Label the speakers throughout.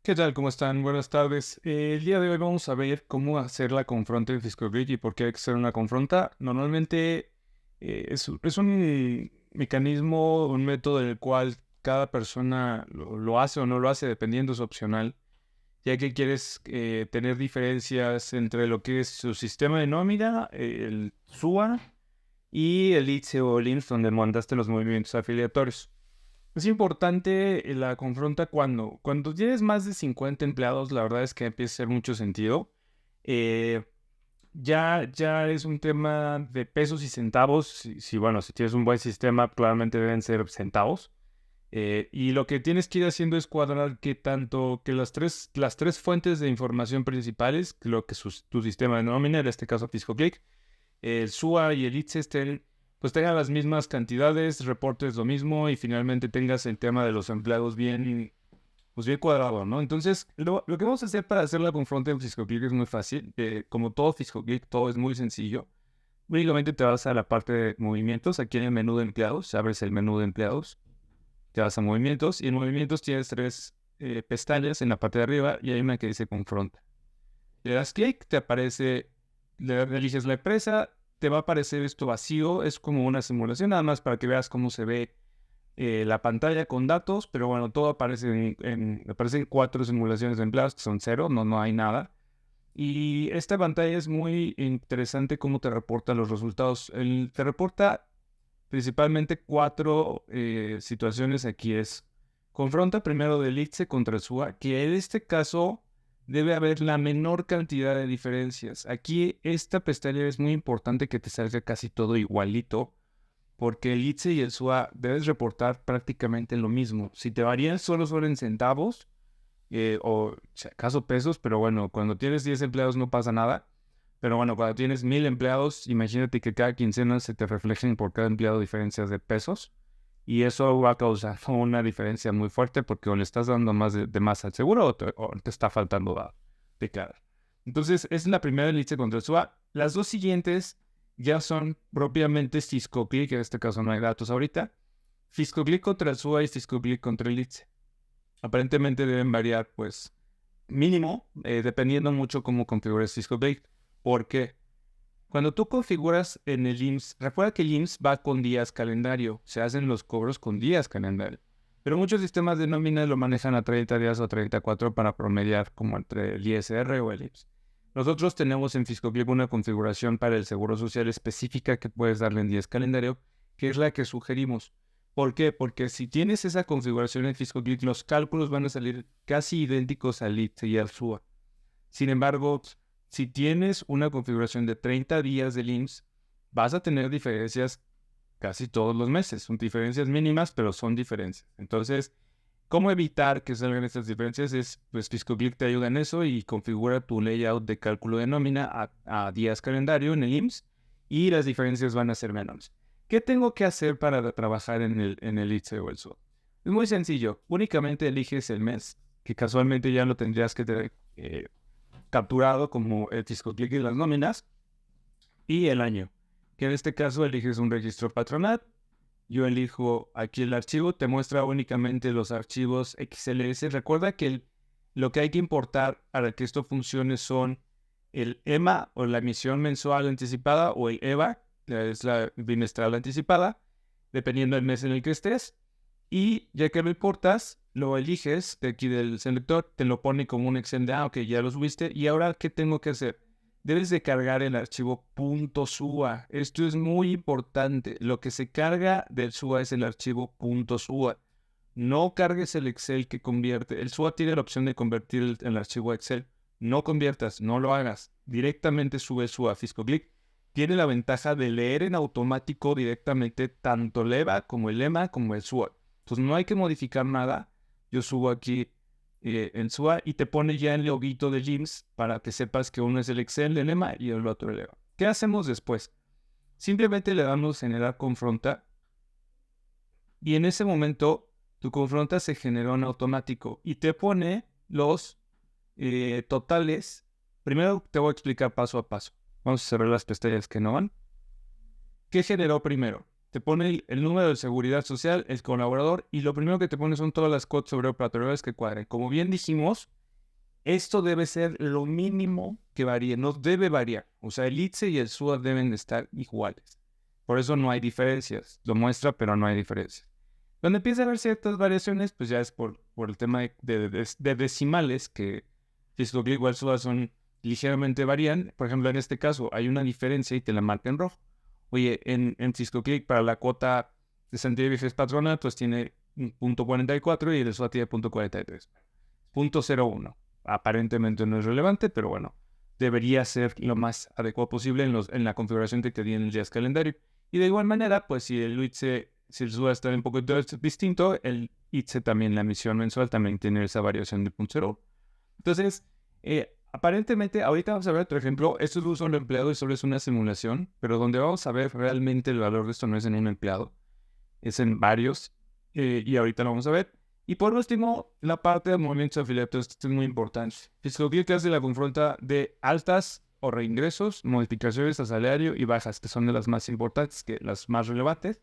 Speaker 1: ¿Qué tal? ¿Cómo están? Buenas tardes. El día de hoy vamos a ver cómo hacer la confronta en FiscoGrid y por qué hay que hacer una confronta. Normalmente es un mecanismo, un método en el cual cada persona lo hace o no lo hace, dependiendo, es opcional, ya que quieres tener diferencias entre lo que es su sistema de nómina, el SUA y el ITSE o el IMSS, donde mandaste los movimientos afiliatorios. Es importante la confronta cuando tienes más de 50 empleados, la verdad es que empieza a hacer mucho sentido. Eh, ya es un tema de pesos y centavos. Bueno, si tienes un buen sistema, claramente deben ser centavos. Y lo que tienes que ir haciendo es cuadrar que las tres fuentes de información principales, lo que tu sistema de nómina, en este caso FiscoClick, el SUA y el ITSE pues tengan las mismas cantidades, reportes lo mismo y finalmente tengas el tema de los empleados bien cuadrado, ¿no? Entonces, lo que vamos a hacer para hacer la confronta en FiscoClick es muy fácil. Como todo FiscoClick, todo es muy sencillo. Únicamente te vas a la parte de movimientos, aquí en el menú de empleados, abres el menú de empleados, te vas a movimientos y en movimientos tienes tres pestañas en la parte de arriba y hay una que dice confronta. Le das clic, te aparece, eliges la empresa, te va a aparecer esto vacío, es como una simulación, nada más para que veas cómo se ve la pantalla con datos, pero bueno, todo aparece aparecen cuatro simulaciones de empleados que son cero, no hay nada. Y esta pantalla es muy interesante cómo te reporta los resultados. Te reporta principalmente cuatro situaciones aquí. Confronta primero del ITSE contra el SUA, que en este caso debe haber la menor cantidad de diferencias. Aquí esta pestaña es muy importante que te salga casi todo igualito, porque el ITSE y el SUA debes reportar prácticamente lo mismo. Si te varían solo son en centavos, o si acaso pesos, pero bueno, cuando tienes 10 empleados no pasa nada. Pero bueno, cuando tienes 1000 empleados, imagínate que cada quincena se te reflejen por cada empleado diferencias de pesos. Y eso va a causar una diferencia muy fuerte porque o le estás dando de más al seguro o te está faltando de cara. Entonces, esa es la primera lista contra el SUA. Las dos siguientes ya son propiamente FiscoClick, que en este caso no hay datos ahorita. FiscoClick contra el SUA y FiscoClick contra el ITSE. Aparentemente deben variar, pues, mínimo, dependiendo mucho cómo configures FiscoClick. ¿Por qué? Cuando tú configuras en el IMSS, recuerda que el IMSS va con días calendario, se hacen los cobros con días calendario. Pero muchos sistemas de nómina lo manejan a 30 días o 34 para promediar como entre el ISR o el IMSS. Nosotros tenemos en FiscoClick una configuración para el Seguro Social específica que puedes darle en días calendario, que es la que sugerimos. ¿Por qué? Porque si tienes esa configuración en FiscoClick, los cálculos van a salir casi idénticos al ITSE y al SUA. Sin embargo, si tienes una configuración de 30 días del IMSS, vas a tener diferencias casi todos los meses. Son diferencias mínimas, pero son diferencias. Entonces, ¿cómo evitar que salgan estas diferencias? Pues FiscoClick te ayuda en eso y configura tu layout de cálculo de nómina a días calendario en el IMSS y las diferencias van a ser menores. ¿Qué tengo que hacer para trabajar en el ITSE o el SUA? Es muy sencillo. Únicamente eliges el mes, que casualmente ya lo tendrías que tener capturado como el FiscoClick y las nóminas, y el año, que en este caso eliges un registro patronal. Yo elijo aquí el archivo, te muestra únicamente los archivos XLS. Recuerda que lo que hay que importar para que esto funcione son el EMA o la emisión mensual anticipada o el EVA, que es la bimestral anticipada, dependiendo del mes en el que estés. Y ya que lo importas, lo eliges de aquí del selector, te lo pone como un Excel de, ok, ya lo subiste. Y ahora, ¿qué tengo que hacer? Debes de cargar el archivo .sua. Esto es muy importante. Lo que se carga del SUA es el archivo .sua. No cargues el Excel que convierte. El SUA tiene la opción de convertir el archivo a Excel. No conviertas, no lo hagas. Directamente sube SUA. FiscoClick tiene la ventaja de leer en automático directamente tanto el EVA como el EMA como el SUA. Entonces no hay que modificar nada. Yo subo aquí en SUA y te pone ya el loguito de IMSS para que sepas que uno es el Excel del EMA y el otro el EVA. ¿Qué hacemos después? Simplemente le damos generar confronta y en ese momento tu confronta se generó en automático y te pone los totales. Primero te voy a explicar paso a paso. Vamos a cerrar las pestañas que no van. ¿Qué generó primero? te pone el número de seguridad social, el colaborador, y lo primero que te pone son todas las cotas operatoriales que cuadren. Como bien dijimos, esto debe ser lo mínimo que varíe, no debe variar. O sea, el ITSE y el SUA deben de estar iguales. Por eso no hay diferencias. Lo muestra, pero no hay diferencias. Donde empieza a haber ciertas variaciones, pues ya es por el tema de decimales, que FiscoClick o el SUA son ligeramente varían. Por ejemplo, en este caso hay una diferencia y te la marca en rojo. Oye, en FiscoClick para la cuota de Santidad y Vejez Patronal, pues tiene 0.44 y el SUA tiene 0.43. 0.01. Aparentemente no es relevante, pero bueno, debería ser lo más adecuado posible en la configuración que te di en el días calendario. Y de igual manera, pues si el SUA está un poco distinto, el ITSE también, la emisión mensual, también tiene esa variación de 0.0. Entonces, aparentemente, ahorita vamos a ver otro ejemplo. Esto es uso del empleado y solo es una simulación, pero donde vamos a ver realmente el valor de esto no es en un empleado, es en varios, y ahorita lo vamos a ver. Y por último, la parte de movimientos afiliados, esto es muy importante. FiscoClick hace la confronta de altas o reingresos, modificaciones a salario y bajas, que son de las más importantes, que las más relevantes,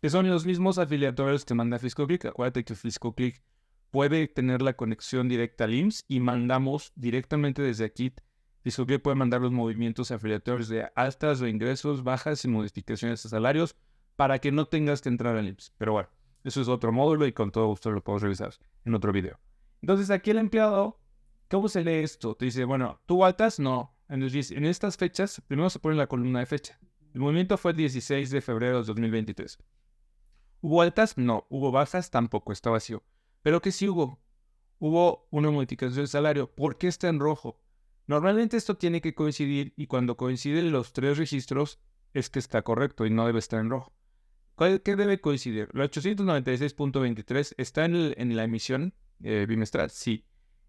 Speaker 1: que son los mismos afiliatorios que manda FiscoClick. Acuérdate que FiscoClick puede tener la conexión directa al IMSS y mandamos directamente desde aquí. FiscoClick puede mandar los movimientos afiliatorios de altas, reingresos, bajas y modificaciones a salarios para que no tengas que entrar al IMSS. Pero bueno, eso es otro módulo y con todo gusto lo podemos revisar en otro video. Entonces aquí el empleado, ¿cómo se lee esto? Te dice, bueno, ¿tuvo altas? No. Entonces, en estas fechas, primero se pone la columna de fecha. El movimiento fue el 16 de febrero de 2023. ¿Hubo altas? No. ¿Hubo bajas? Tampoco, está vacío. ¿Pero qué sí hubo? Hubo una modificación de salario. ¿Por qué está en rojo? Normalmente esto tiene que coincidir y cuando coinciden los tres registros es que está correcto y no debe estar en rojo. ¿Qué debe coincidir? La 896.23 está en la emisión bimestral, sí.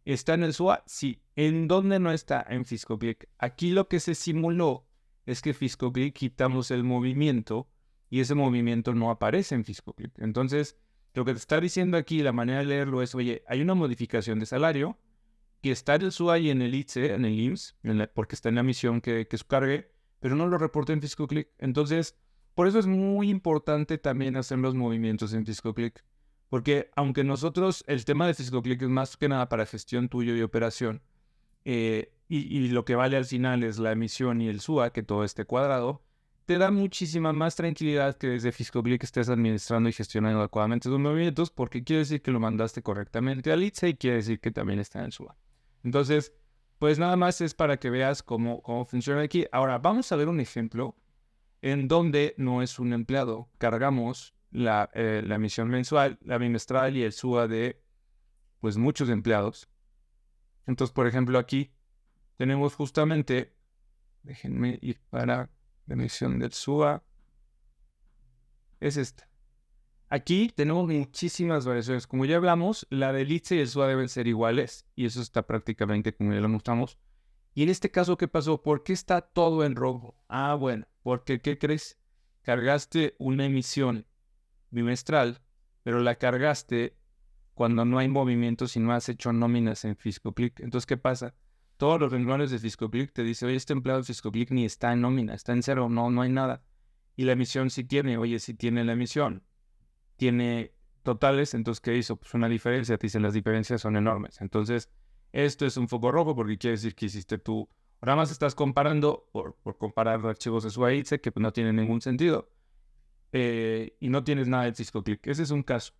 Speaker 1: ¿Está en el SUA? Sí. ¿En dónde no está? En FiscoClick. Aquí lo que se simuló es que FiscoClick quitamos el movimiento y ese movimiento no aparece en FiscoClick. Entonces, lo que te está diciendo aquí, la manera de leerlo es, oye, hay una modificación de salario que está en el SUA y en el ITSE, en el IMSS, porque está en la emisión que su cargue, pero no lo reporta en FiscoClick. Entonces, por eso es muy importante también hacer los movimientos en FiscoClick. Porque aunque nosotros, el tema de FiscoClick es más que nada para gestión tuyo y operación, y lo que vale al final es la emisión y el SUA, que todo esté cuadrado, te da muchísima más tranquilidad que desde FiscoClick estés administrando y gestionando adecuadamente tus movimientos, porque quiere decir que lo mandaste correctamente al ITSE y quiere decir que también está en el SUA. Entonces, pues nada más es para que veas cómo funciona aquí. Ahora, vamos a ver un ejemplo en donde no es un empleado. Cargamos la emisión mensual, la bimestral y el SUA de pues muchos empleados. Entonces, por ejemplo, aquí tenemos justamente, déjenme ir para la emisión del SUA, es esta. Aquí tenemos muchísimas variaciones. Como ya hablamos, la del ITSE y el SUA deben ser iguales, y eso está prácticamente como ya lo mostramos. Y en este caso, ¿qué pasó? ¿Por qué está todo en rojo? Ah, bueno, porque, ¿qué crees? Cargaste una emisión bimestral, pero la cargaste cuando no hay movimientos y no has hecho nóminas en FiscoClick. Entonces, ¿qué pasa? Todos los renglones de FiscoClick te dicen, oye, este empleado de FiscoClick ni está en nómina, está en cero, no hay nada. Y la emisión sí tiene, oye, sí tiene la emisión. Tiene totales, entonces, ¿qué hizo? Pues una diferencia, te dicen las diferencias son enormes. Entonces, esto es un foco rojo porque quiere decir que hiciste tú, ahora más estás comparando por comparar archivos de SUA ITSE que pues, no tienen ningún sentido. Y no tienes nada de FiscoClick. Ese es un caso.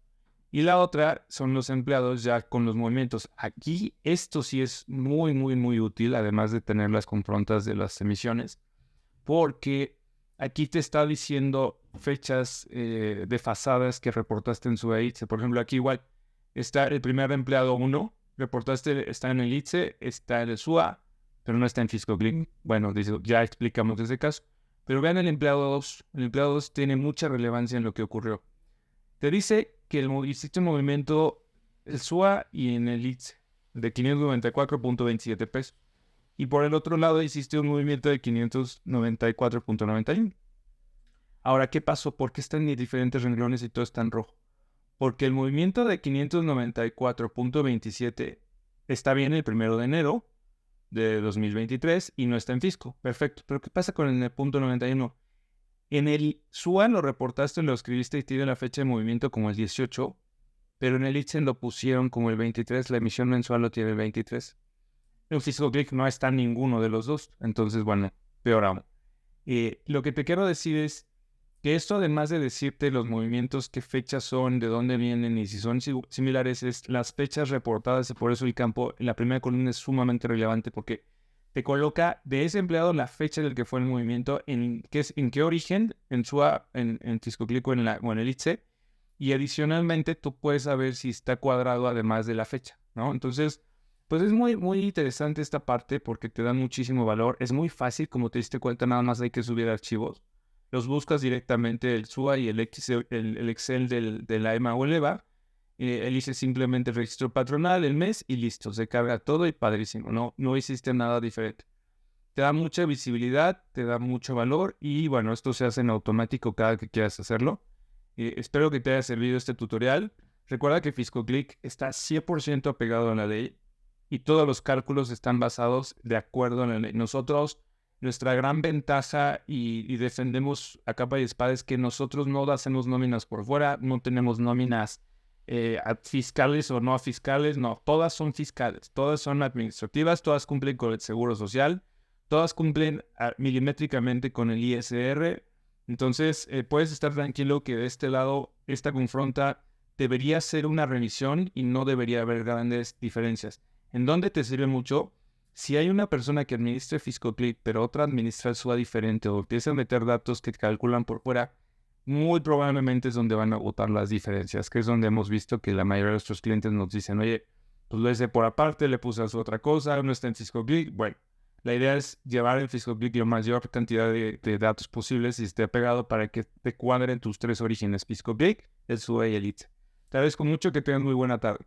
Speaker 1: Y la otra son los empleados ya con los movimientos. Aquí esto sí es muy, muy, muy útil, además de tener las confrontas de las emisiones, porque aquí te está diciendo fechas desfasadas que reportaste en su ITSE. Por ejemplo, aquí igual está el primer empleado 1, reportaste, está en el ITSE, está en el SUA, pero no está en FiscoClick. Bueno, ya explicamos ese caso. Pero vean el empleado 2. El empleado 2 tiene mucha relevancia en lo que ocurrió. Te dice que hiciste un movimiento, el SUA y en el ITSE, de 594.27 pesos. Y por el otro lado hiciste un movimiento de 594.91. Ahora, ¿qué pasó? ¿Por qué están en diferentes renglones y todo está en rojo? Porque el movimiento de 594.27 está bien el 1 de enero de 2023 y no está en fisco. Perfecto. Pero ¿qué pasa con el punto 91? En el SUA lo reportaste, lo escribiste y tiene la fecha de movimiento como el 18, pero en el ITSEN lo pusieron como el 23, la emisión mensual lo tiene el 23. En FiscoClick no está ninguno de los dos, entonces, bueno, peor aún. Lo que te quiero decir es que esto, además de decirte los movimientos, qué fechas son, de dónde vienen y si son similares, es las fechas reportadas, y por eso el campo en la primera columna es sumamente relevante porque te coloca de ese empleado la fecha del que fue el movimiento, en qué origen, en SUA, en FiscoClick o en el ITSE, y adicionalmente tú puedes saber si está cuadrado además de la fecha, ¿no? Entonces, pues es muy, muy interesante esta parte porque te da muchísimo valor. Es muy fácil, como te diste cuenta, nada más hay que subir archivos. Los buscas directamente el SUA y el Excel de la EMA o el EVA. Eliges simplemente el registro patronal, el mes y listo. Se carga todo y padrísimo. No hiciste nada diferente. Te da mucha visibilidad, te da mucho valor y bueno, esto se hace en automático cada que quieras hacerlo. Espero que te haya servido este tutorial. Recuerda que FiscoClick está 100% apegado a la ley y todos los cálculos están basados de acuerdo a la ley. Nosotros, nuestra gran ventaja y defendemos a capa y espada es que nosotros no hacemos nóminas por fuera, no tenemos nóminas fiscales o no fiscales, no, todas son fiscales, todas son administrativas, todas cumplen con el seguro social, todas cumplen milimétricamente con el ISR. Entonces, puedes estar tranquilo que de este lado, esta confronta debería ser una revisión y no debería haber grandes diferencias. ¿En dónde te sirve mucho? Si hay una persona que administre FiscoClick, pero otra administra el SUA diferente o empieza a meter datos que calculan por fuera, muy probablemente es donde van a botar las diferencias, que es donde hemos visto que la mayoría de nuestros clientes nos dicen, oye, pues lo hice por aparte, le puse a su otra cosa, no está en FiscoClick. Bueno, la idea es llevar en FiscoClick la mayor cantidad de datos posibles y esté pegado para que te cuadren tus tres orígenes, FiscoClick, el SUA y el ITSE. Te agradezco mucho, que tengas muy buena tarde.